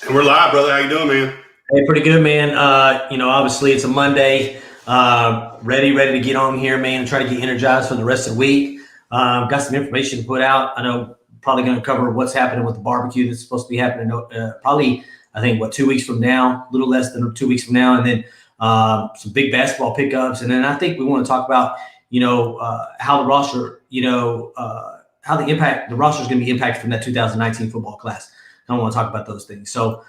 We're live, brother. How you doing, man? Hey, pretty good, man. Obviously it's a Monday. Ready to get on here, man, and try to get energized for the rest of the week. Got some information to put out. I know probably going to cover what's happening with the barbecue that's supposed to be happening probably, I think, 2 weeks from now, a little less than 2 weeks from now, and then some big basketball pickups. And then I think we want to talk about, how the roster, how the roster is going to be impacted from that 2019 football class. I don't want to talk about those things. So,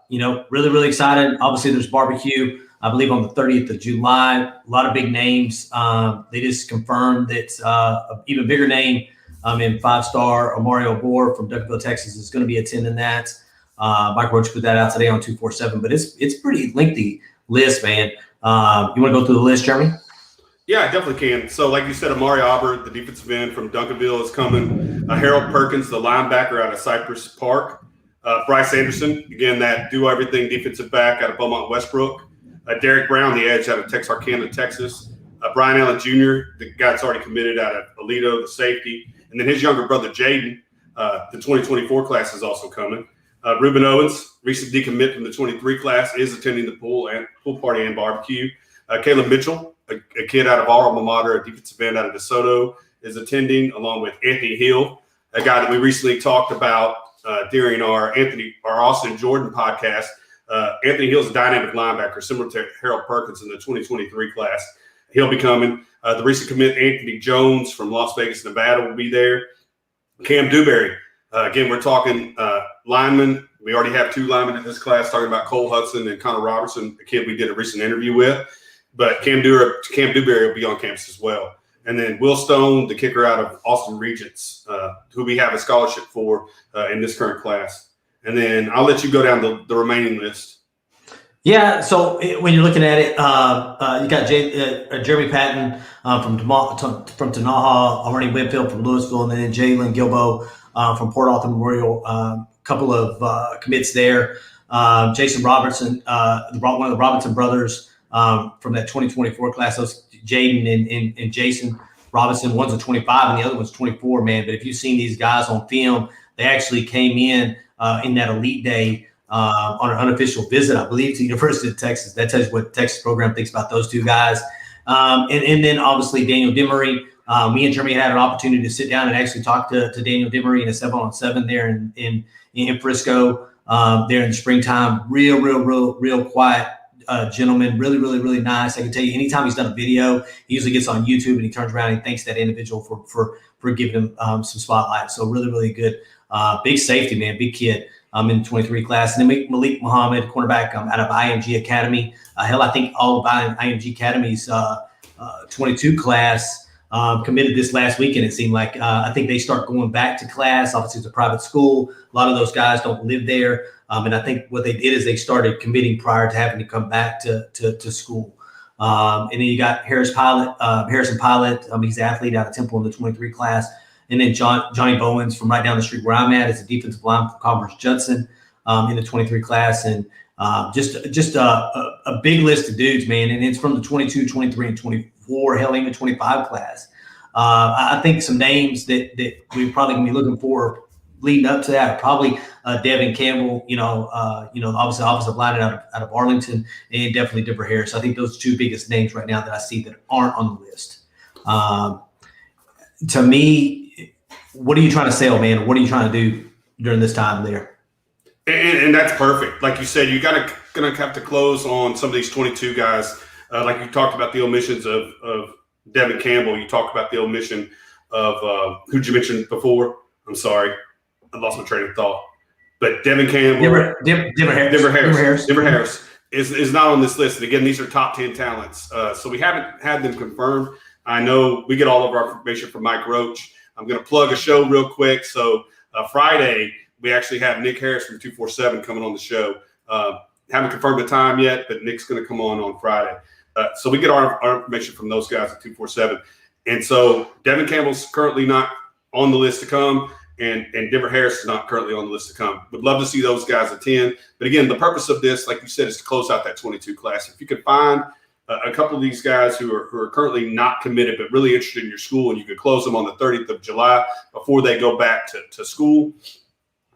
really excited. Obviously, there's barbecue, I believe, on the 30th of July. A lot of big names. They just confirmed that an even bigger name in five-star Mario Bohr from Duncanville, Texas, is going to be attending that. Mike Roach put that out today on 247, but it's pretty lengthy list, man. You want to go through the list, Jeremy? Yeah, I definitely can. So, like you said, Amari Aubert, the defensive end from Duncanville, is coming. Harold Perkins, the linebacker out of Cypress Park. Bryce Anderson, again, that do-everything defensive back out of Beaumont Westbrook. Derek Brown, the edge out of Texarkana, Texas. Brian Allen Jr., the guy that's already committed out of Aledo, the safety. And then his younger brother, Jaden, the 2024 class is also coming. Ruben Owens, recent decommit from the 23 class, is attending the pool party and barbecue. Caleb Mitchell, a kid out of our alma mater, a defensive end out of DeSoto, is attending, along with Anthony Hill, a guy that we recently talked about during our Austin Jordan podcast. Anthony Hill's a dynamic linebacker, similar to Harold Perkins in the 2023 class. He'll be coming. The recent commit, Anthony Jones from Las Vegas, Nevada, will be there. Cam Dewberry. Again, we're talking linemen. We already have two linemen in this class, talking about Cole Hudson and Connor Robertson, a kid we did a recent interview with. But Cam Dewberry will be on campus as well. And then Will Stone, the kicker out of Austin Regents, who we have a scholarship for in this current class. And then I'll let you go down the remaining list. Yeah, so when you're looking at it, you got Jeremy Patton from Tanaha, Arnie Winfield from Louisville, and then Jalen Gilbo from Port Arthur Memorial. A couple of commits there. Jason Robertson, one of the Robinson brothers from that 2024 class. Those Jaden and Jason Robinson, one's a 25 and the other one's 24, man. But if you've seen these guys on film, they actually came in that elite day on an unofficial visit, I believe, to the University of Texas. That tells you what the Texas program thinks about those two guys. And then obviously Daniel Demery. Me and Jeremy had an opportunity to sit down and actually talk to Daniel Demery in a 7-on-7 there in Frisco there in the springtime. Real quiet gentleman, really nice. I can tell you, anytime he's done a video, he usually gets on YouTube and he turns around and he thanks that individual for giving him some spotlight. So really good. Big safety, man, big kid in the 23 class. And then Malik Muhammad, cornerback out of IMG Academy. I think all of IMG Academy's 22 class committed this last weekend. It seemed like I think they start going back to class. Obviously, it's a private school. A lot of those guys don't live there. And I think what they did is they started committing prior to having to come back to school. And then you got Harrison Pilot. He's an athlete out of Temple in the 23 class. And then Johnny Bowens from right down the street where I'm at is a defensive line from Commerce Judson in the 23 class. And just a big list of dudes, man. And it's from the 22, 23, and 24, hell, even 25 class. I think some names that we're probably going to be looking for leading up to that are probably Devin Campbell, obviously offensive line out of Arlington, and definitely Denver Harris. I think those two biggest names right now that I see that aren't on the list. To me, what are you trying to sell, man? What are you trying to do during this time there? And that's perfect. Like you said, you're gonna have to close on some of these 22 guys. Like you talked about the omissions of Devin Campbell. You talked about the omission of who'd you mention before? I'm sorry, I lost my train of thought. But Devin Campbell, Denver Harris is not on this list. And again, these are top 10 talents. So we haven't had them confirmed. I know we get all of our information from Mike Roach. I'm going to plug a show real quick. So Friday, we actually have Nick Harris from 247 coming on the show. Haven't confirmed the time yet, but Nick's going to come on Friday. So we get our information from those guys at 247. And so Devin Campbell's currently not on the list to come, and Denver Harris is not currently on the list to come. Would love to see those guys attend. But again, the purpose of this, like you said, is to close out that 22 class. If you could find a couple of these guys who are currently not committed but really interested in your school, and you could close them on the 30th of July before they go back to school,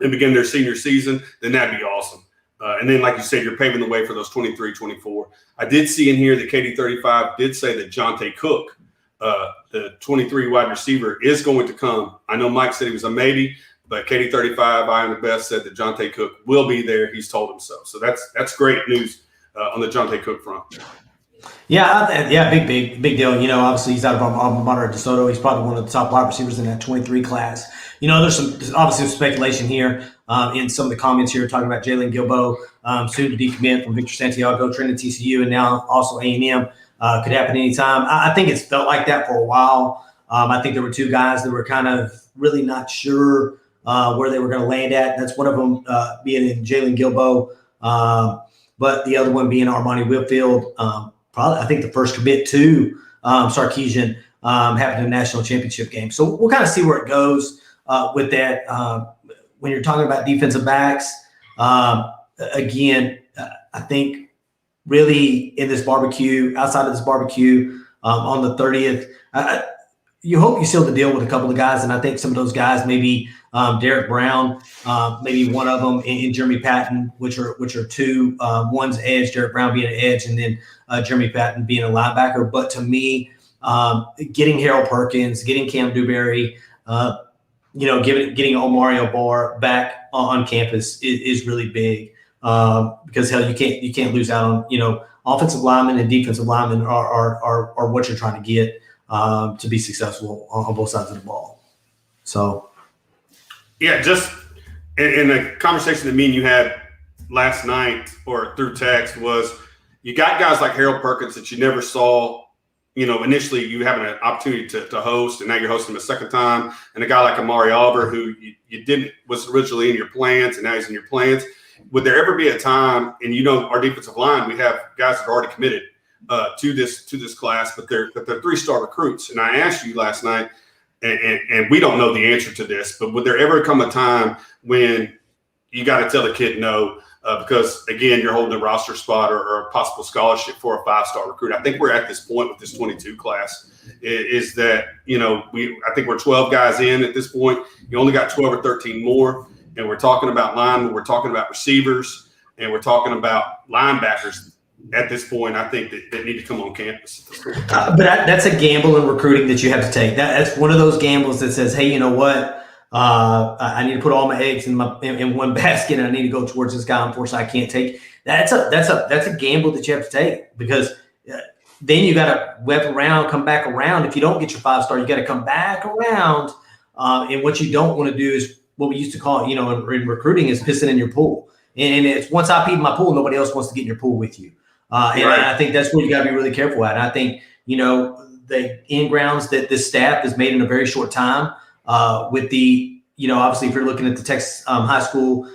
and begin their senior season, then that'd be awesome. And then, like you said, you're paving the way for those 23, 24. I did see in here that KD35 did say that Jonte Cook, the 23 wide receiver, is going to come. I know Mike said he was a maybe, but KD35, I am the best, said that Jonte Cook will be there. He's told him so. So that's great news on the Jonte Cook front. Yeah, big deal. You know, obviously he's out of our alma mater at DeSoto. He's probably one of the top wide receivers in that 23 class. You know, there's obviously some speculation here in some of the comments here talking about Jalen Gilbo, soon to decommit from Victor Santiago, training TCU, and now also A&M. Could happen anytime. I think it's felt like that for a while. I think there were two guys that were kind of really not sure where they were going to land at. That's one of them being in Jalen Gilbo, but the other one being Armani Whitfield. Probably, I think the first commit to Sarkisian happened in the national championship game. So we'll kind of see where it goes with that. When you're talking about defensive backs, again, I think really in this barbecue, outside of this barbecue on the 30th, you hope you seal the deal with a couple of guys. And I think some of those guys, maybe Derek Brown, maybe one of them, and Jeremy Patton, which are two. One's edge, Derek Brown being an edge, and then Jeremy Patton being a linebacker. But to me, getting Harold Perkins, getting Cam Dewberry, getting Omario Barr back on campus is really big because hell, you can't lose out on offensive linemen and defensive linemen are what you're trying to get to be successful on both sides of the ball. So. Yeah, just in the conversation that me and you had last night or through text was you got guys like Harold Perkins that you never saw, initially you having an opportunity to host, and now you're hosting him a second time, and a guy like Amari Oliver who you was originally in your plans and now he's in your plans. Would there ever be a time, and our defensive line, we have guys that are already committed to this class, but they're 3-star recruits. And I asked you last night, and we don't know the answer to this, but would there ever come a time when you got to tell the kid no because, again, you're holding a roster spot or a possible scholarship for a 5-star recruit? I think we're at this point with this 22 class is that, I think we're 12 guys in at this point. You only got 12 or 13 more, and we're talking about linemen, we're talking about receivers, and we're talking about linebackers. At this point, I think that they need to come on campus. But that's a gamble in recruiting that you have to take. That's one of those gambles that says, hey, you know what? I need to put all my eggs in one basket, and I need to go towards this guy. Unfortunately, I can't take. That's a gamble that you have to take because then you got to whip around, come back around. If you don't get your 5-star, you got to come back around. And what you don't want to do is what we used to call, in recruiting, is pissing in your pool. And it's once I pee in my pool, nobody else wants to get in your pool with you. And right. I think that's where you got to be really careful at. And I think, the in-grounds that this staff has made in a very short time with the, obviously if you're looking at the Texas High School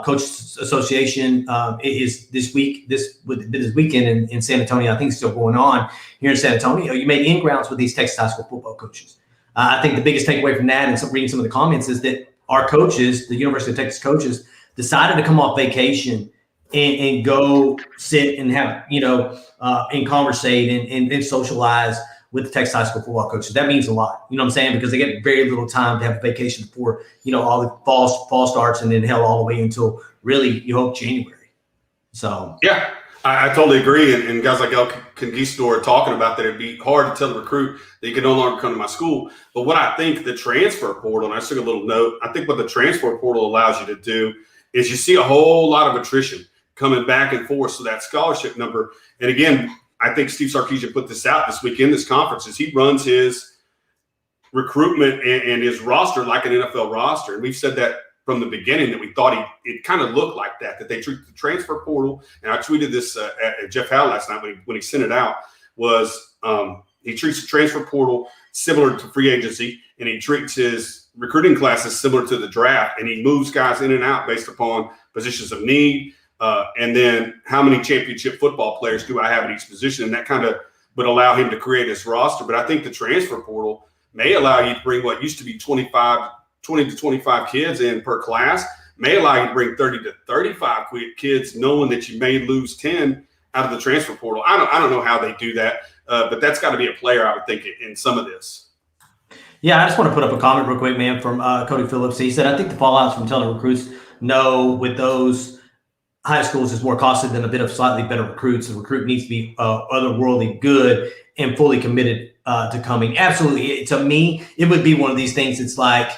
Coaches Association is this weekend in San Antonio. I think it's still going on here in San Antonio. You made in-grounds with these Texas high school football coaches. I think the biggest takeaway from that and reading some of the comments is that our coaches, the University of Texas coaches, decided to come off vacation and go sit and have, and conversate and socialize with the Texas high school football coaches. That means a lot. You know what I'm saying? Because they get very little time to have a vacation before, all the fall starts and then hell all the way until really, you hope, January. So. Yeah, I totally agree. And guys like El Conquistador are talking about that it'd be hard to tell the recruit that you can no longer come to my school. But what I think the transfer portal, and I took a little note, I think what the transfer portal allows you to do is you see a whole lot of attrition coming back and forth. So that scholarship number, and again, I think Steve Sarkisian put this out this week in this conference, is he runs his recruitment and his roster like an NFL roster. And we've said that from the beginning that we thought it kind of looked like that they treat the transfer portal. And I tweeted this at Jeff Howe last night when he sent it out, was he treats the transfer portal similar to free agency, and he treats his recruiting classes similar to the draft, and he moves guys in and out based upon positions of need. And then how many championship football players do I have at each position? And that kind of would allow him to create his roster. But I think the transfer portal may allow you to bring what used to be 20 to 25 kids in per class, may allow you to bring 30 to 35 kids, knowing that you may lose 10 out of the transfer portal. I don't know how they do that, but that's got to be a player, I would think, in some of this. Yeah, I just want to put up a comment real quick, man, from Cody Phillips. He said, I think the fallouts from telling recruits no with those high schools is more costly than a bit of slightly better recruits. The recruit needs to be otherworldly good and fully committed to coming. Absolutely. To me, it would be one of these things. It's like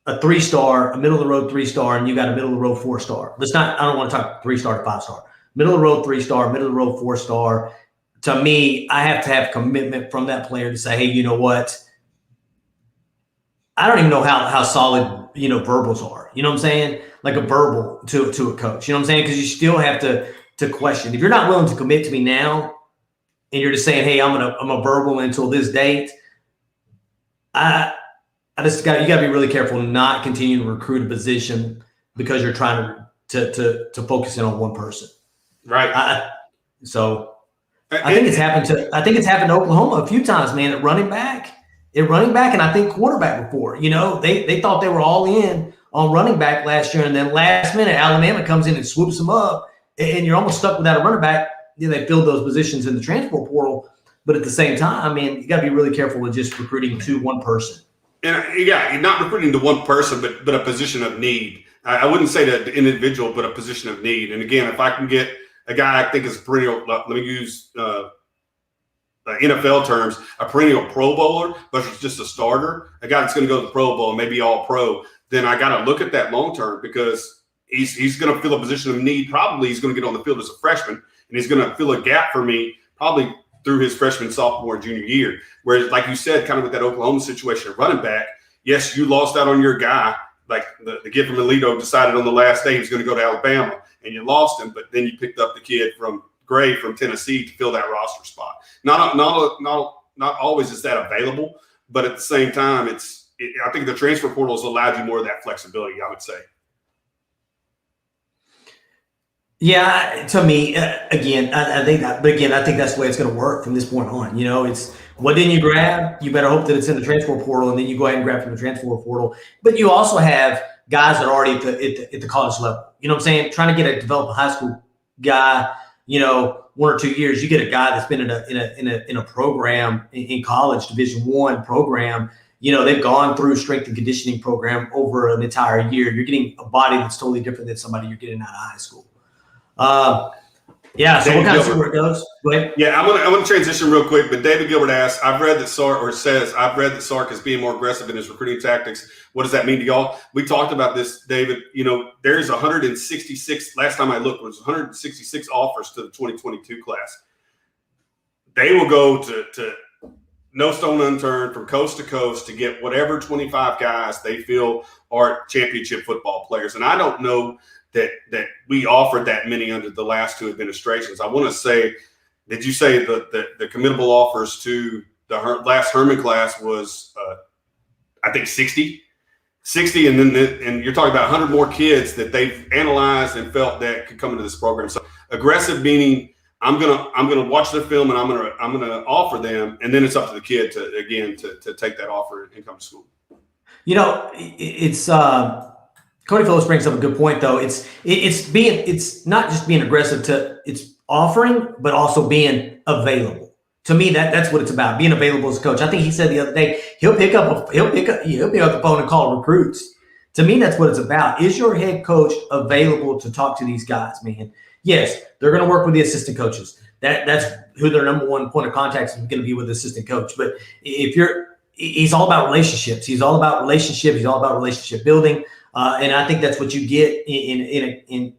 a 3-star, a middle of the road 3-star, and you got a middle of the road 4-star. Let's not, I don't want to talk 3-star to 5-star. Middle of the road 3-star, middle of the road 4-star. To me, I have to have commitment from that player to say, hey, you know what? I don't even know how solid, verbals are. You know what I'm saying? Like a verbal to a coach. You know what I'm saying? Because you still have to question. If you're not willing to commit to me now, and you're just saying, hey, I'm a verbal until this date, I just you got to be really careful not continuing to recruit a position because you're trying to focus in on one person. Right. I think it's happened to Oklahoma a few times, man, at running back, and I think quarterback before. They thought they were all in on running back last year, and then last minute Alabama comes in and swoops them up, and you're almost stuck without a running back. They filled those positions in the transfer portal, but at the same time, you got to be really careful with just recruiting to one person. And you're not recruiting to one person, but a position of need. I wouldn't say that the individual, but a position of need. And again, if I can get a guy I think is perennial, let me use NFL terms, a perennial Pro Bowler, but it's just a starter, a guy that's going to go to the Pro Bowl and maybe all pro, then I got to look at that long term because he's going to fill a position of need. Probably he's going to get on the field as a freshman, and he's going to fill a gap for me probably through his freshman, sophomore, and junior year. Whereas, like you said, kind of with that Oklahoma situation, running back, yes, you lost out on your guy. Like the kid from Alito decided on the last day he was going to go to Alabama, and you lost him, but then you picked up the kid from Gray from Tennessee to fill that roster spot. Not always is that available, but at the same time, I think the transfer portal has allowed you more of that flexibility, I would say. Yeah, to me, again, I think that's the way it's going to work from this point on. It's what didn't you grab? You better hope that it's in the transfer portal, and then you go ahead and grab from the transfer portal. But you also have guys that are already at the college level. You know what I'm saying? Trying to develop a high school guy, 1 or 2 years. You get a guy that's been in a program in college, Division I program. They've gone through strength and conditioning program over an entire year. You're getting a body that's totally different than somebody you're getting out of high school. So we'll kind of see where it goes. Go ahead. Yeah, I'm gonna transition real quick, but David Gilbert asks, I've read that Sark is being more aggressive in his recruiting tactics. What does that mean to y'all? We talked about this, David. There's 166, last time I looked, it was 166 offers to the 2022 class. They will go to no stone unturned from coast to coast to get whatever 25 guys they feel are championship football players. And I don't know that we offered that many under the last two administrations. I want to say, did you say the committable offers to the last Herman class was, I think 60, and then you're talking about 100 more kids that they've analyzed and felt that could come into this program. So aggressive meaning I'm gonna watch their film and I'm gonna offer them, and then it's up to the kid to take that offer and come to school. It's. Cody Phillips brings up a good point, though. It's not just being aggressive it's offering, but also being available. To me, that's what it's about, being available as a coach. I think he said the other day he'll pick up the phone and call recruits. To me, that's what it's about. Is your head coach available to talk to these guys, man? Yes, they're going to work with the assistant coaches. That's who their number one point of contact is going to be, with the assistant coach. But he's all about relationships. He's all about relationships. He's all about relationship building. And I think that's what you get in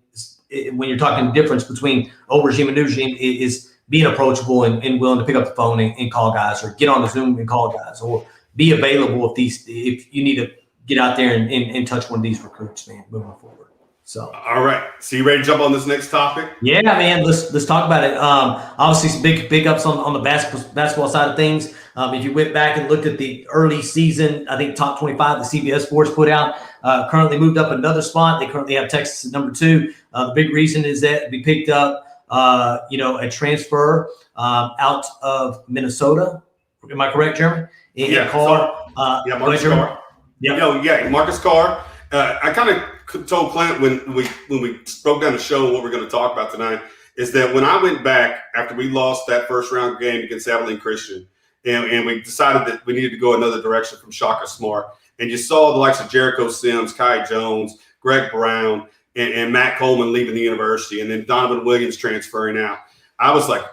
when you're talking the difference between old regime and new regime is being approachable and willing to pick up the phone and call guys, or get on the Zoom and call guys, or be available if you need to get out there and touch one of these recruits, man, moving forward. So, all right. So you ready to jump on this next topic? Yeah, man. Let's talk about it. Obviously, some big ups on the basketball side of things. If you went back and looked at the early season, I think top 25 the CBS Sports put out, currently moved up another spot. They currently have Texas at number 2. The big reason is that we picked up, a transfer out of Minnesota. Am I correct, Jeremy? Carr. Marcus Carr. Yeah, Marcus Carr. I kind of told Clint when we broke down the show and what we're going to talk about tonight is that when I went back after we lost that first round game against Abilene Christian, and we decided that we needed to go another direction from Shaka Smart. And you saw the likes of Jericho Sims, Kai Jones, Greg Brown, and Matt Coleman leaving the university, and then Donovan Williams transferring out. I was like,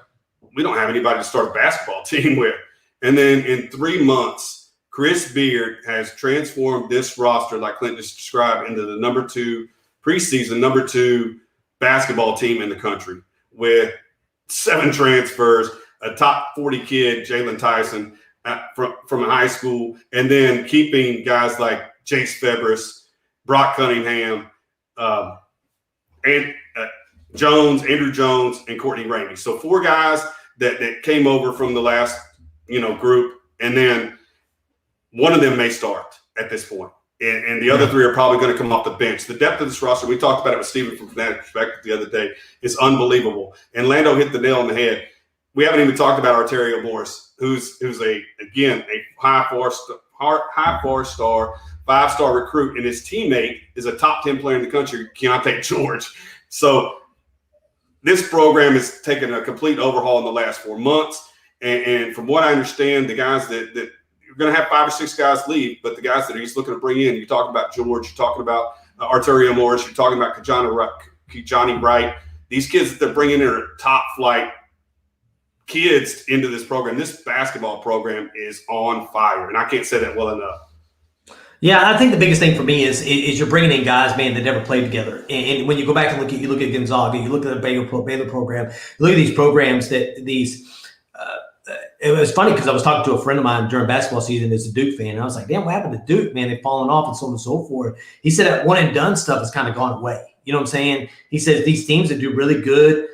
we don't have anybody to start a basketball team with. And then in 3 months, Chris Beard has transformed this roster, like Clint just described, into the preseason number 2 basketball team in the country with 7 transfers, a top 40 kid, Jalen Tyson, from high school, and then keeping guys like Jace Febris, Brock Cunningham, and Andrew Jones, and Courtney Ramey. So 4 guys that came over from the last group, and then one of them may start at this point. And the other 3 are probably going to come off the bench. The depth of this roster, we talked about it with Steven from Fanatic Perspective the other day, is unbelievable. And Lando hit the nail on the head. We haven't even talked about Arterio Morris, who's a high 4-star, 5-star recruit, and his teammate is a top 10 player in the country, Keontae George. So this program has taken a complete overhaul in the last 4 months. And from what I understand, the guys that you're going to have 5 or 6 guys leave, but the guys that he's looking to bring in, you're talking about George, you're talking about Arterio Morris, you're talking about Kijani Wright. These kids that they're bringing in are top flight kids into this program. This basketball program is on fire, and I can't say that well enough. Yeah, I think the biggest thing for me is you're bringing in guys, man, that never played together. And when you go back and look at Gonzaga, you look at the Baylor program, you look at these programs it was funny because I was talking to a friend of mine during basketball season as a Duke fan, and I was like, damn, what happened to Duke, man? They've fallen off and so on and so forth. He said that one and done stuff has kind of gone away. You know what I'm saying? He says these teams that do really good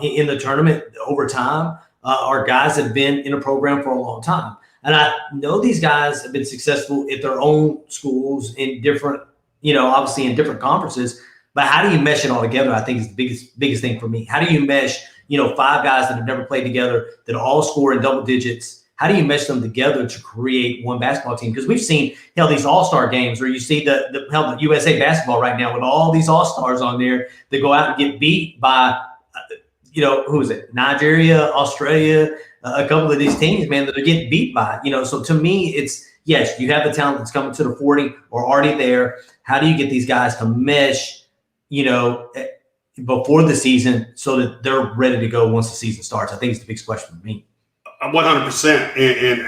in the tournament over time are guys that have been in a program for a long time. And I know these guys have been successful at their own schools in different, obviously in different conferences. But how do you mesh it all together? I think is the biggest thing for me. How do you mesh, 5 guys that have never played together that all score in double digits? How do you mesh them together to create one basketball team? Because we've seen these all-star games where you see the USA basketball right now with all these all-stars on there that go out and get beat by, who is it? Nigeria, Australia, a couple of these teams, man, that are getting beat by. So to me, it's, yes, you have the talent that's coming to the 40 or already there. How do you get these guys to mesh, before the season so that they're ready to go once the season starts? I think it's the biggest question for me. 100%.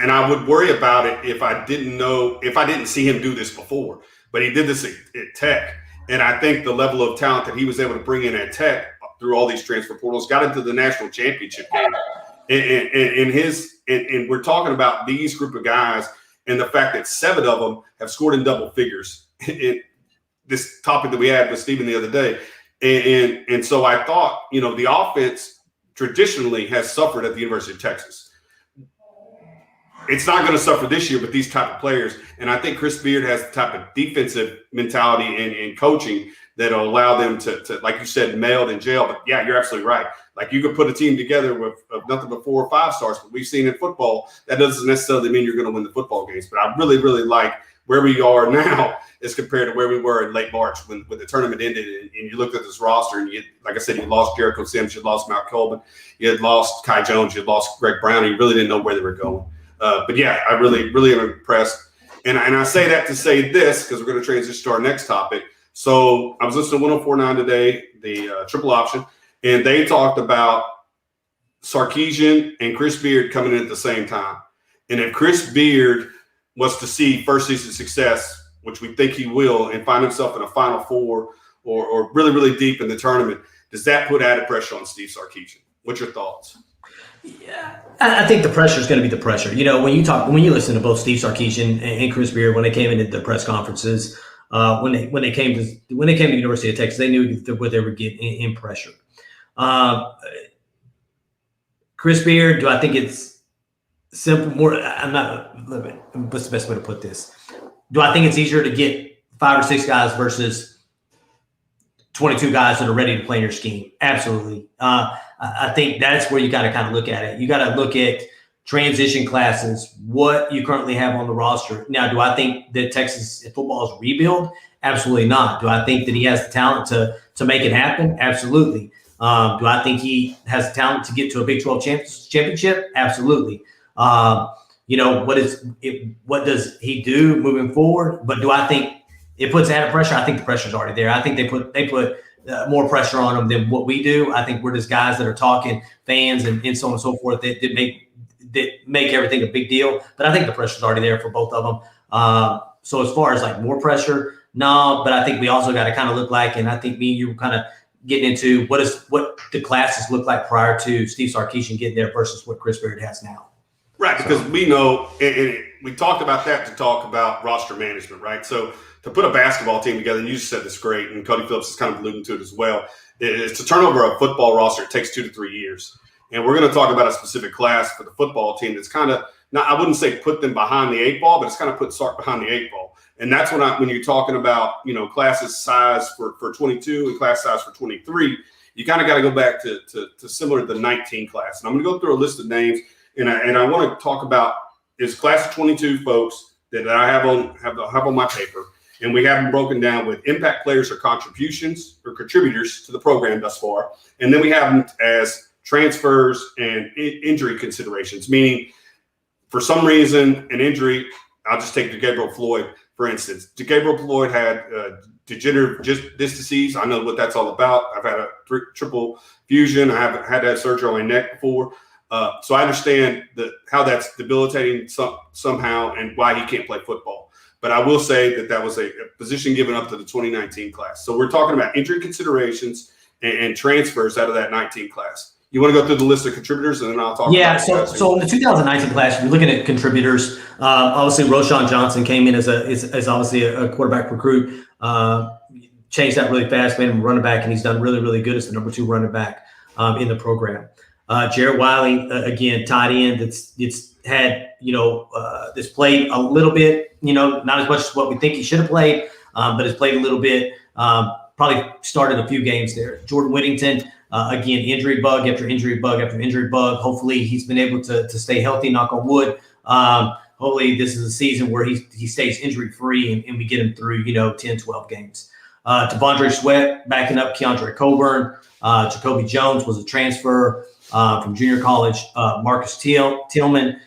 And I would worry about it if I didn't see him do this before. But he did this at Tech. And I think the level of talent that he was able to bring in at Tech through all these transfer portals got into the national championship game. And we're talking about these group of guys and the fact that 7 of them have scored in double figures. This topic that we had with Steven the other day. And so I thought, the offense traditionally has suffered at the University of Texas. It's not going to suffer this year with these type of players. And I think Chris Beard has the type of defensive mentality and coaching that'll allow them to, like you said, meld and gel. But yeah, you're absolutely right. Like you could put a team together with nothing but 4 or 5 stars, but we've seen in football, that doesn't necessarily mean you're going to win the football games. But I really, really like where we are now as compared to where we were in late March when the tournament ended, and you looked at this roster, and like I said, you lost Jericho Sims, you lost Matt Coleman, you had lost Kai Jones, you had lost Greg Brown, and you really didn't know where they were going. But yeah, I really, really am impressed. And I say that to say this, because we're going to transition to our next topic. So I was listening to 104.9 today, the triple option, and they talked about Sarkisian and Chris Beard coming in at the same time. And if Chris Beard was to see first season success, which we think he will, and find himself in a Final Four or really, really deep in the tournament, does that put added pressure on Steve Sarkisian? What's your thoughts? Yeah, I think the pressure is going to be the pressure. When you listen to both Steve Sarkisian and Chris Beard when they came into the press conferences, when they came to the University of Texas, they knew what they were getting in pressure. Chris Beard, do I think it's simple? What's the best way to put this? Do I think it's easier to get 5 or 6 guys versus 22 guys that are ready to play in your scheme? Absolutely. I think that's where you got to kind of look at it. You got to look at transition classes, what you currently have on the roster. Now, do I think that Texas football is rebuild? Absolutely not. Do I think that he has the talent to make it happen? Absolutely. Do I think he has the talent to get to a Big 12 championship? Absolutely. What does he do moving forward? But do I think it puts added pressure? I think the pressure's already there. I think they put more pressure on them than what we do. I think we're just guys that are talking, fans and so on and so forth that make everything a big deal. But I think the pressure's already there for both of them. So as far as like more pressure, no. But I think we also got to kind of look like, and I think me and you were kind of getting into what the classes look like prior to Steve Sarkisian getting there versus what Chris Beard has now. Right, because we know, and we talked about that to talk about roster management, right? So to put a basketball team together, and you just said this great, and Cody Phillips is kind of alluding to it as well, is to turn over a football roster, it takes 2 to 3 years. And we're going to talk about a specific class for the football team that's kind of, not, I wouldn't say put them behind the 8 ball, but it's kind of put Sark behind the 8 ball. And that's when you're talking about, classes size for 22 and class size for 23, you kind of got to go back to similar to the 19 class. And I'm going to go through a list of names, and I want to talk about is class of 22 folks that I have on my paper, and we have them broken down with impact players or contributions or contributors to the program thus far, and then we have them as transfers and injury considerations, meaning for some reason an injury. I'll just take Gabriel Floyd. For instance, Gabriel Floyd had degenerative disc disease. I know what that's all about. I've had a triple fusion. I haven't had that surgery on my neck before. So I understand how that's debilitating somehow and why he can't play football. But I will say that was a position given up to the 2019 class. So we're talking about injury considerations and transfers out of that 19 class. You want to go through the list of contributors, and then I'll talk. Yeah. So in the 2019 class, you're looking at contributors. Obviously, Roshan Johnson came in as obviously a quarterback recruit. Changed that really fast, made him a running back, and he's done really, really good as the number 2 running back in the program. Jarrett Wiley, again, tight end. That's had that's played a little bit. Not as much as what we think he should have played, but has played a little bit. Probably started a few games there. Jordan Whittington. Again, injury bug after injury bug after injury bug. Hopefully, he's been able to stay healthy, knock on wood. Hopefully, this is a season where he stays injury-free and we get him through, 10, 12 games. Devondre Sweat backing up Keandre Coburn. Jacoby Jones was a transfer from junior college. Marcus Tillman,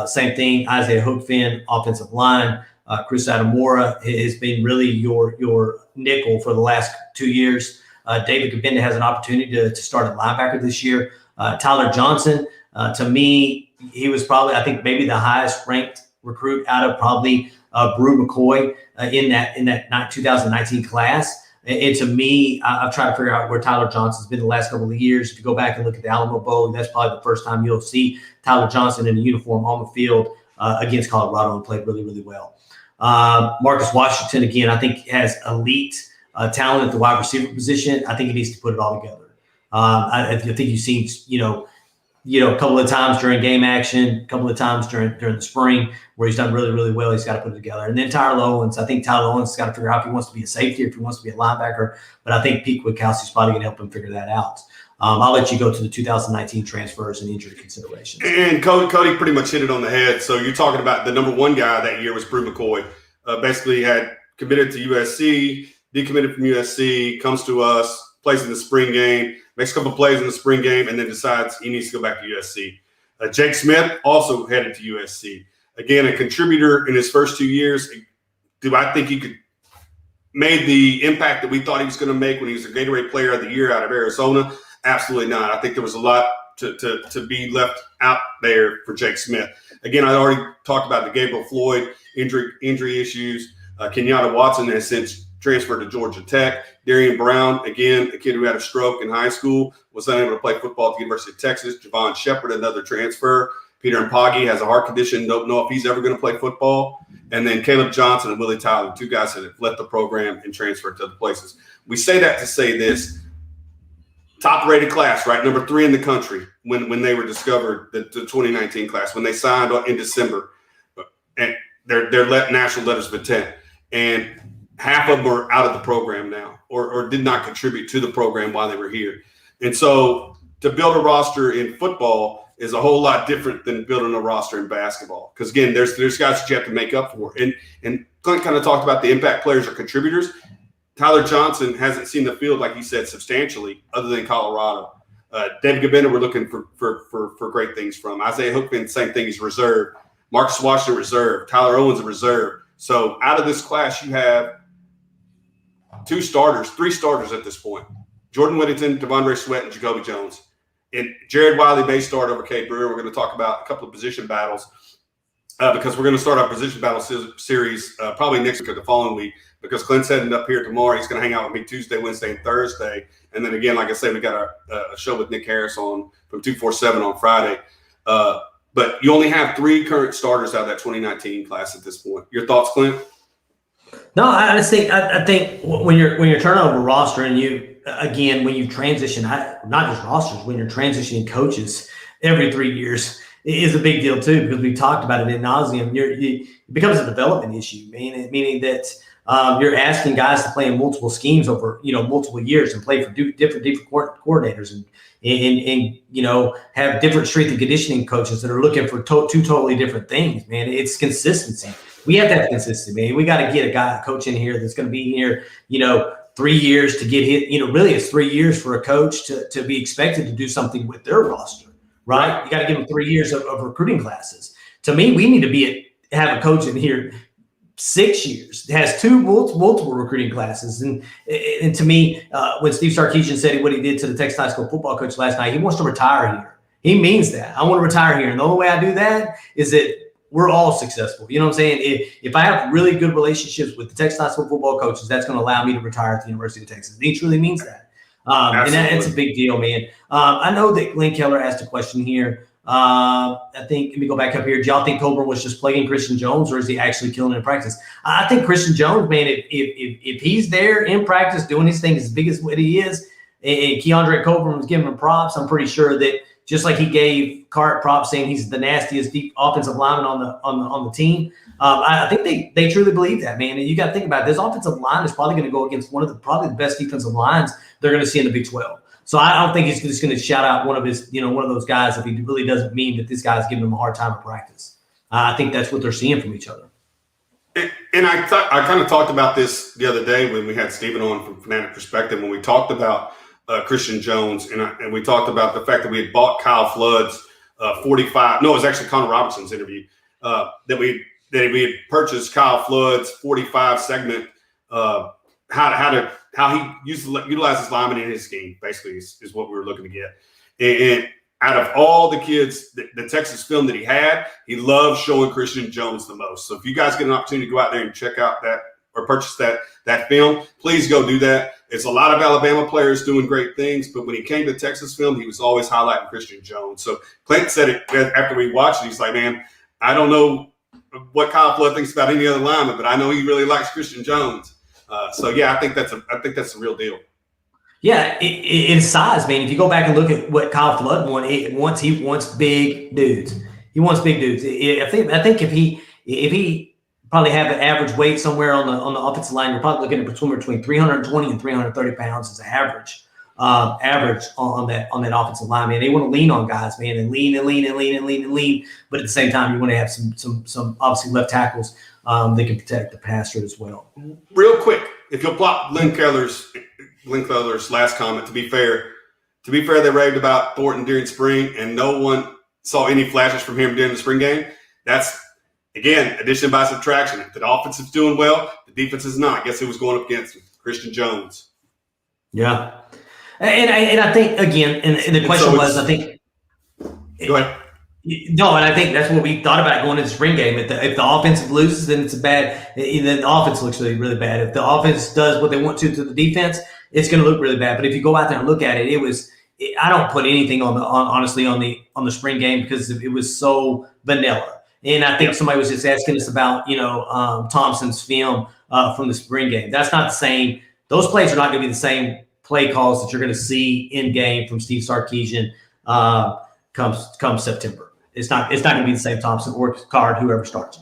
same thing. Isaiah Hookfin, offensive line. Chris Adamora has been really your nickel for the last 2 years. David Gabinda has an opportunity to start at linebacker this year. Tyler Johnson, to me, he was probably, I think, maybe the highest ranked recruit out of probably Brew McCoy in that 2019 class. And to me, I've tried to figure out where Tyler Johnson's been the last couple of years. If you go back and look at the Alamo Bowl, that's probably the first time you'll see Tyler Johnson in a uniform on the field against Colorado, and played really, really well. Marcus Washington, again, I think has elite talent at the wide receiver position. I think he needs to put it all together. I think you've seen, a couple of times during game action, a couple of times during the spring where he's done really, really well. He's got to put it together. And then Tyler Owens, I think Tyler Owens has got to figure out if he wants to be a safety or if he wants to be a linebacker. But I think Pete Witkowski's probably going to help him figure that out. I'll let you go to the 2019 transfers and injury considerations. And Cody pretty much hit it on the head. So you're talking about the number 1 guy that year was Brew McCoy. Basically had committed to USC, decommitted from USC, comes to us, plays in the spring game, makes a couple plays in the spring game, and then decides he needs to go back to USC. Jake Smith also headed to USC. Again, a contributor in his first 2 years. Do I think he could made the impact that we thought he was going to make when he was a Gatorade Player of the Year out of Arizona? Absolutely not. I think there was a lot to be left out there for Jake Smith. Again, I already talked about the Gabriel Floyd injury issues. Kenyatta Watson has since transferred to Georgia Tech. Darian Brown, again, a kid who had a stroke in high school, was unable to play football at the University of Texas. Javon Shepard, another transfer. Peter Mpagi has a heart condition. Don't know if he's ever going to play football. And then Caleb Johnson and Willie Tyler, 2 guys that have left the program and transferred to other places. We say that to say this. Top-rated class, right? Number 3 in the country when they were discovered, the 2019 class, when they signed in December. And they're national letters of intent. And half of them are out of the program now or did not contribute to the program while they were here. And so to build a roster in football is a whole lot different than building a roster in basketball. Because, again, there's guys that you have to make up for. And Clint kind of talked about the impact players or contributors. Tyler Johnson hasn't seen the field, like he said, substantially, other than Colorado. David Gabenda, we're looking for great things from. Isaiah Hookman, same thing. He's reserved. Marcus Washington, reserved. Tyler Owens, a reserve. So out of this class, you have three starters at this point. Jordan Whittington, Devondre Sweat, and Jacoby Jones. And Jared Wiley may start over Cade Brewer. We're going to talk about a couple of position battles because we're going to start our position battle series probably next week or the following week because Clint's heading up here tomorrow. He's going to hang out with me Tuesday, Wednesday, and Thursday. And then again, like I said, we got a show with Nick Harris on from 247 on Friday. But you only have 3 current starters out of that 2019 class at this point. Your thoughts, Clint? No, I think when you're turning over a roster and when you transition, not just rosters, when you're transitioning coaches every 3 years, it is a big deal too because we've talked about it ad nauseum. It becomes a development issue, meaning that you're asking guys to play in multiple schemes over multiple years and play for different coordinators and have different strength and conditioning coaches that are looking for two totally different things. Man, it's consistency. We have to have consistency, man. We got to get a coach in here that's going to be here, 3 years to get hit. Really, it's 3 years for a coach to be expected to do something with their roster, right? You got to give them 3 years of recruiting classes. To me, we need to have a coach in here 6 years, has multiple recruiting classes. And to me, when Steve Sarkisian said what he did to the Texas high school football coach last night, he wants to retire here. He means that. I want to retire here. And the only way I do that is that we're all successful. You know what I'm saying? If I have really good relationships with the Texas high school football coaches, that's going to allow me to retire at the University of Texas. He truly means that. And it's a big deal, man. I know that Glenn Keller asked a question here. I think, let me go back up here. Do y'all think Coburn was just plaguing Christian Jones, or is he actually killing him in practice? I think Christian Jones, man, if he's there in practice doing his thing as big as what he is, and Keandre Coburn was giving him props, I'm pretty sure that just like he gave Cart props saying he's the nastiest deep offensive lineman on the team, I think they truly believe that, man. And you got to think about it. This offensive line is probably going to go against one of the best defensive lines they're going to see in the Big 12. So I don't think he's just going to shout out one of those guys if he really doesn't mean that this guy's giving him a hard time in practice. I think that's what they're seeing from each other. And I kind of talked about this the other day when we had Stephen on from Fanatic Perspective when we talked about Christian Jones and we talked about the fact that we had bought Kyle Flood's 45. No, it was actually Connor Robertson's interview that we had purchased Kyle Flood's 45 segment. How he utilizes linemen in his scheme, basically, is what we were looking to get. And out of all the kids, the Texas film that he had, he loved showing Christian Jones the most. So if you guys get an opportunity to go out there and check out that or purchase that film, please go do that. It's a lot of Alabama players doing great things, but when he came to Texas film, he was always highlighting Christian Jones. So Clint said it after we watched it. He's like, man, I don't know what Kyle Flood thinks about any other lineman, but I know he really likes Christian Jones. So yeah, I think that's a real deal. Yeah, it's size, man. If you go back and look at what Kyle Flood wants, he wants big dudes. He wants big dudes. I think if he probably have an average weight somewhere on the offensive line, you're probably looking at between 320 and 330 pounds as an average on that offensive line, man. They want to lean on guys, man, and lean. But at the same time, you want to have some obviously left tackles that can protect the passer as well. Real quick, if you'll plot Glenn Keller's last comment, to be fair, they raved about Thornton during spring, and no one saw any flashes from him during the spring game. That's, again, addition by subtraction. If the offense is doing well, the defense is not. Guess who was going up against him? Christian Jones. Yeah. And I think, again, and the question was, I think – Go ahead. No, and I think that's what we thought about going into the spring game. If the offense loses, then it's then the offense looks really, really bad. If the offense does what they want to the defense, it's going to look really bad. But if you go out there and look at it, I don't put anything honestly on the spring game because it was so vanilla. And I think somebody was just asking us about Thompson's film from the spring game. That's not the same. Those plays are not going to be the same play calls that you're going to see in game from Steve Sarkisian come September. It's not going to be the same Thompson or Card, whoever starts.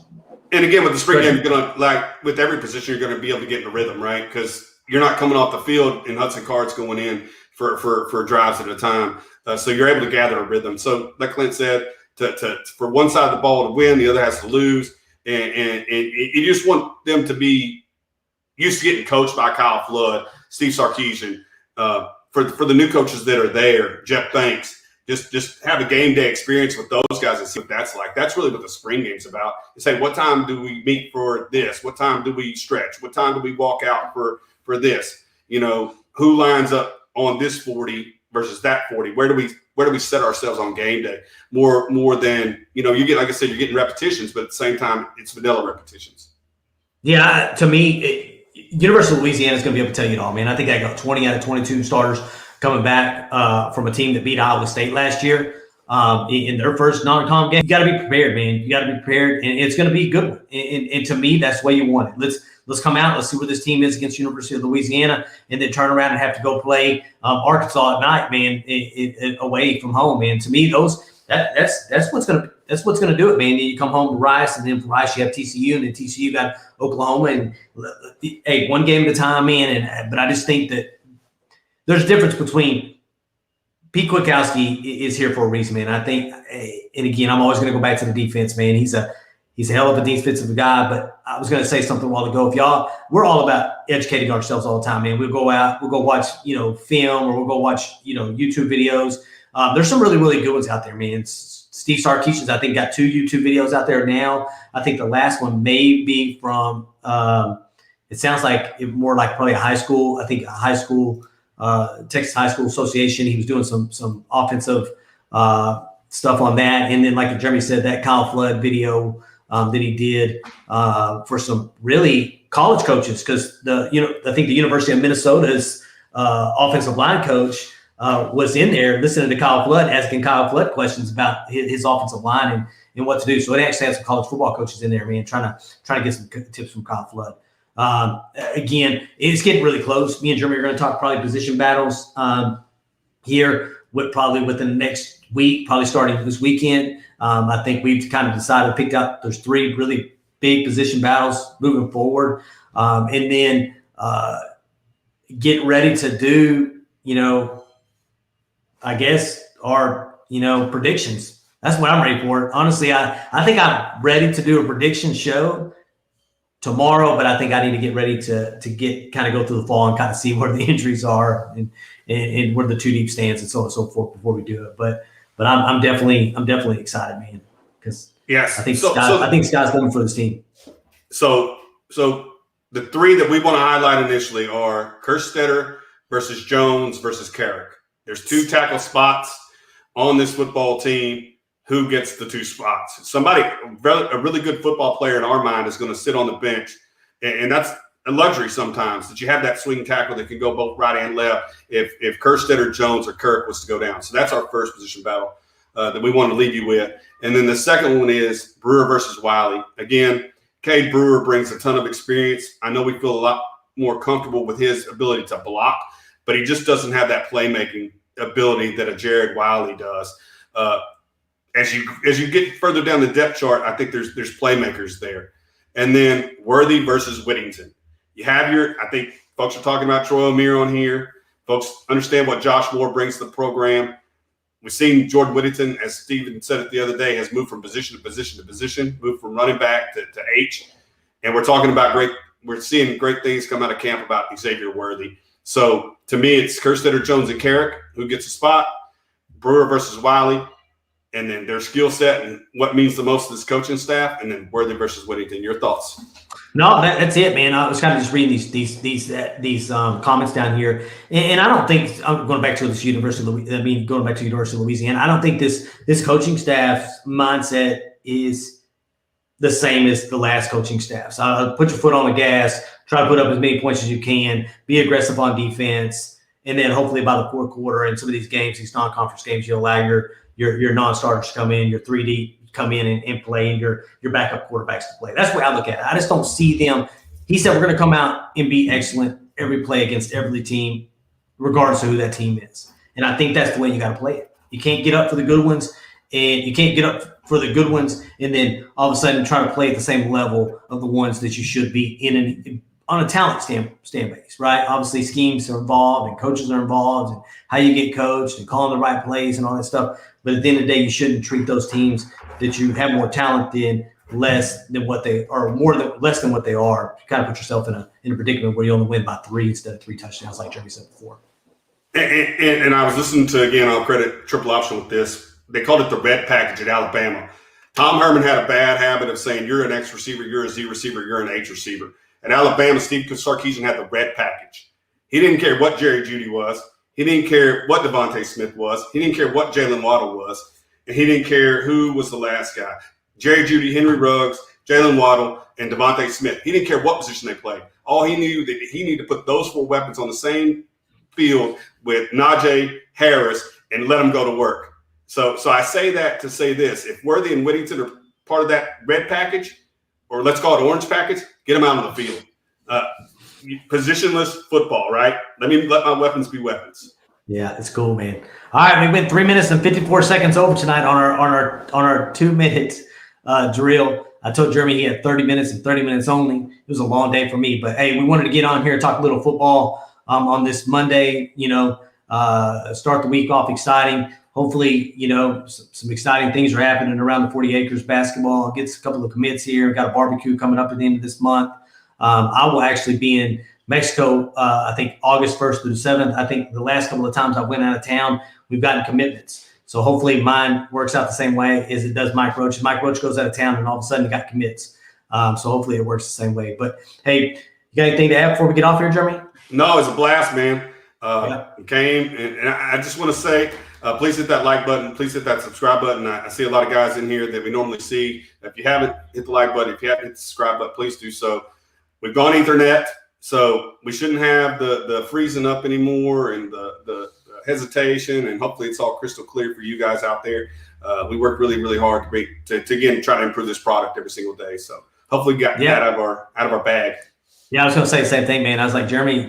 And again, with the spring game, you're going to, like with every position, you're going to be able to get in a rhythm, right? Because you're not coming off the field and Hudson Card's going in for drives at a time. So you're able to gather a rhythm. So like Clint said, for one side of the ball to win, the other has to lose. And you just want them to be used to getting coached by Kyle Flood, Steve Sarkisian, For the new coaches that are there, Jeff Banks, just have a game day experience with those guys and see what that's like. That's really what the spring game's about. Is, hey, what time do we meet for this? What time do we stretch? What time do we walk out for this? Who lines up on this 40 versus that 40? Where do we set ourselves on game day? More than, you get, like I said, you're getting repetitions, but at the same time, it's vanilla repetitions. Yeah, to me, University of Louisiana is going to be able to tell you it all, man. I think I got 20 out of 22 starters coming back from a team that beat Iowa State last year in their first non-con game. You got to be prepared, man. You got to be prepared, and it's going to be a good one. And to me, that's the way you want it. Let's come out. Let's see where this team is against University of Louisiana, and then turn around and have to go play Arkansas at night, man, away from home, man. To me, that's what's gonna do it, man. You come home to Rice, and then from Rice you have TCU, and then TCU got Oklahoma, and hey, one game at a time, man. But I just think that there's a difference between Pete Kwiatkowski is here for a reason, man. I think, and again, I'm always going to go back to the defense, man. He's a hell of a defensive guy. But I was going to say something a while ago. We're all about educating ourselves all the time, man. We'll go out, we'll go watch, film, or we'll go watch, YouTube videos. There's some really, really good ones out there, man. Steve Sarkisian's, I think, got 2 YouTube videos out there now. I think the last one may be from, it sounds like more like probably a high school. I think a high school, Texas High School Association. He was doing some offensive stuff on that. And then, like Jeremy said, that Kyle Flood video that he did for some really college coaches, because I think the University of Minnesota's offensive line coach was in there listening to Kyle Flood, asking Kyle Flood questions about his offensive line and what to do. So it actually had some college football coaches in there, man, trying to get some tips from Kyle Flood. Again, it's getting really close. Me and Jeremy are going to talk probably position battles here within the next week, probably starting this weekend. I think we've kind of picked out there's 3 really big position battles moving forward. And then get ready to do, I guess, our, predictions. That's what I'm ready for. Honestly, I think I'm ready to do a prediction show tomorrow, but I think I need to get ready to kind of go through the fall and kind of see where the injuries are and where the 2 deep stands and so on and so forth before we do it. But I'm definitely excited, man, because yes, I think Scott's looking for this team. So the 3 that we want to highlight initially are Kerstetter versus Jones versus Carrick. There's 2 tackle spots on this football team. Who gets the 2 spots? Somebody, a really good football player in our mind, is going to sit on the bench, and that's a luxury sometimes, that you have that swing tackle that can go both right and left if Kerstetter, Jones, or Kirk was to go down. So that's our first position battle that we want to leave you with. And then the second one is Brewer versus Wiley. Again, Cade Brewer brings a ton of experience. I know we feel a lot more comfortable with his ability to block, but he just doesn't have that playmaking ability that a Jared Wiley does. As you get further down the depth chart, I think there's playmakers there. And then Worthy versus Whittington. You have I think folks are talking about Troy O'Meara on here. Folks understand what Josh Moore brings to the program. We've seen Jordan Whittington, as Steven said it the other day, has moved from position to position to position, moved from running back to H. And we're seeing great things come out of camp about Xavier Worthy. So to me, it's Kerstetter, Jones, and Carrick who gets a spot, Brewer versus Wiley, and then their skill set and what means the most to this coaching staff, and then Worthy versus Whittington. Your thoughts? No, that's it, man. I was kind of just reading these comments down here, and I don't think I'm going back to this University of Louisiana. I don't think this coaching staff's mindset is the same as the last coaching staff. So put your foot on the gas, try to put up as many points as you can, be aggressive on defense, and then hopefully by the 4th quarter in some of these games, these non-conference games, you allow your non-starters to come in, your 3D come in and play, and your backup quarterbacks to play. That's the way I look at it. I just don't see them. He said we're going to come out and be excellent every play against every team, regardless of who that team is. And I think that's the way you got to play it. You can't get up for the good ones, and then all of a sudden try to play at the same level of the ones that you should be on a talent stand base, right? Obviously, schemes are involved and coaches are involved and how you get coached and calling the right plays and all that stuff. But at the end of the day, you shouldn't treat those teams that you have more talent than less than what they are, less than what they are. You kind of put yourself in a predicament where you only win by 3 instead of 3 touchdowns, like Jeremy said before. And I was listening to, again, I'll credit Triple Option with this. They called it the red package at Alabama. Tom Herman had a bad habit of saying, you're an X receiver, you're a Z receiver, you're an H receiver. At Alabama, Steve Sarkisian had the red package. He didn't care what Jerry Jeudy was. He didn't care what Devontae Smith was. He didn't care what Jalen Waddle was. And he didn't care who was the last guy. Jerry Jeudy, Henry Ruggs, Jalen Waddle, and Devontae Smith. He didn't care what position they played. All he knew that he needed to put those four weapons on the same field with Najee Harris and let them go to work. So I say that to say this. If Worthy and Whittington are part of that red package, or let's call it orange package, get them out on the field. Positionless football, right? Let my weapons be weapons. Yeah, it's cool, man. All right, we went 3 minutes and 54 seconds over tonight on our 2 minute drill. I told Jeremy he had 30 minutes and 30 minutes only. It was a long day for me, but hey, we wanted to get on here and talk a little football on this Monday. Start the week off exciting. Hopefully, some exciting things are happening around the 40 Acres basketball. Gets a couple of commits here. Got a barbecue coming up at the end of this month. I will actually be in Mexico, I think August 1st through the 7th. I think the last couple of times I went out of town, we've gotten commitments. So hopefully mine works out the same way as it does Mike Roach. Mike Roach goes out of town and all of a sudden got commits. So hopefully it works the same way. But, hey, you got anything to add before we get off here, Jeremy? No, it's a blast, man. Came, and I just want to say, please hit that like button. Please hit that subscribe button. I see a lot of guys in here that we normally see. If you haven't hit the like button, if you haven't hit the subscribe button, please do so. We've gone Ethernet, so we shouldn't have the freezing up anymore and the hesitation, and hopefully it's all crystal clear for you guys out there. We work really, really hard to again try to improve this product every single day. So hopefully we got that out of our bag. Yeah, I was going to say the same thing, man. I was like, Jeremy's,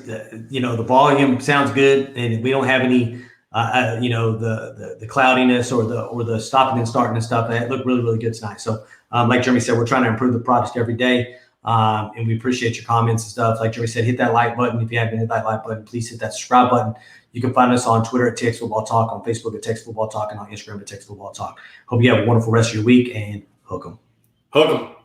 the volume sounds good, and we don't have any, the cloudiness or the stopping and starting and stuff. That looked really, really good tonight. So, like Jeremy said, we're trying to improve the product every day, and we appreciate your comments and stuff. Like Jeremy said, hit that like button. If you haven't hit that like button, please hit that subscribe button. You can find us on Twitter at Texas Football Talk, on Facebook at Texas Football Talk, and on Instagram at Texas Football Talk. Hope you have a wonderful rest of your week, and hook 'em. Hook 'em.